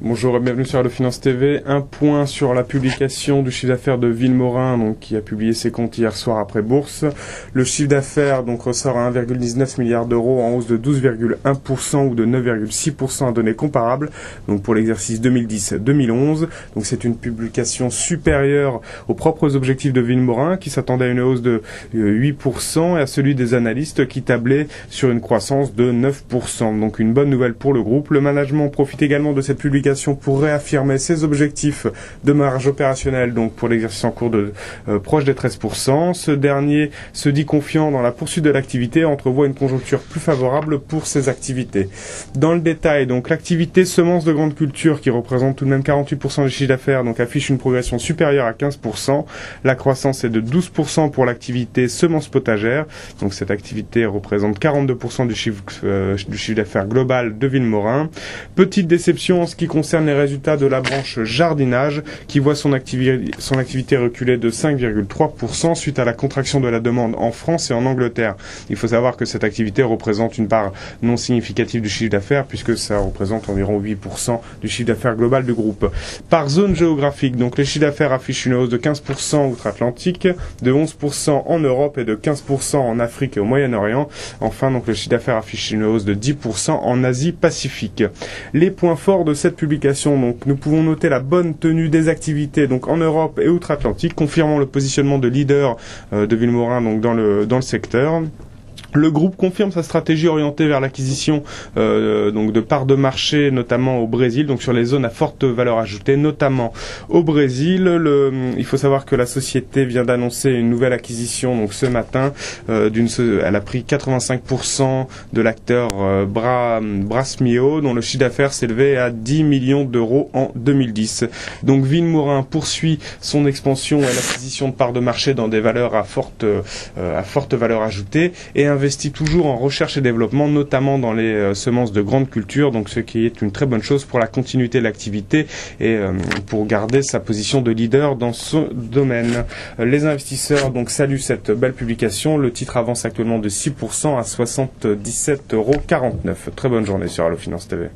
Bonjour et bienvenue sur Allo Finance TV. Un point sur la publication du chiffre d'affaires de Villemorin, qui a publié ses comptes hier soir après bourse. Le chiffre d'affaires ressort à 1,19 milliard d'euros en hausse de 12,1% ou de 9,6% à données comparables. Pour l'exercice 2010-2011. C'est une publication supérieure aux propres objectifs de Villemorin qui s'attendait à une hausse de 8% et à celui des analystes qui tablaient sur une croissance de 9%. Donc une bonne nouvelle pour le groupe. Le management profite également de cette publication pour réaffirmer ses objectifs de marge opérationnelle pour l'exercice en cours de proche des 13%. Ce dernier se dit confiant dans la poursuite de l'activité et entrevoit une conjoncture plus favorable pour ses activités. Dans le détail, l'activité semences de grande culture qui représente tout de même 48% du chiffre d'affaires affiche une progression supérieure à 15%. La croissance est de 12% pour l'activité semences potagères. Cette activité représente 42% du chiffre d'affaires global de Villemorin. Petite déception en ce qui concerne les résultats de la branche jardinage qui voit son activité reculer de 5,3% suite à la contraction de la demande en France et en Angleterre. Il faut savoir que cette activité représente une part non significative du chiffre d'affaires puisque ça représente environ 8% du chiffre d'affaires global du groupe. Par zone géographique, les chiffres d'affaires affichent une hausse de 15% outre-Atlantique, de 11% en Europe et de 15% en Afrique et au Moyen-Orient. Enfin, le chiffre d'affaires affiche une hausse de 10% en Asie-Pacifique. Les points forts de cette publication, nous pouvons noter la bonne tenue des activités en Europe et outre-Atlantique, confirmant le positionnement de leader de Villemorin dans le secteur. Le groupe confirme sa stratégie orientée vers l'acquisition de parts de marché, notamment au Brésil, sur les zones à forte valeur ajoutée, notamment au Brésil. Il faut savoir que la société vient d'annoncer une nouvelle acquisition ce matin. Elle a pris 85% de l'acteur Brasmio, dont le chiffre d'affaires s'élevait à 10 millions d'euros en 2010. Villemorin poursuit son expansion et l'acquisition de parts de marché dans des valeurs à forte valeur ajoutée et investit toujours en recherche et développement, notamment dans les semences de grande culture, ce qui est une très bonne chose pour la continuité de l'activité et pour garder sa position de leader dans ce domaine. Les investisseurs saluent cette belle publication. Le titre avance actuellement de 6% à 77,49 €. Très bonne journée sur Allo Finance TV.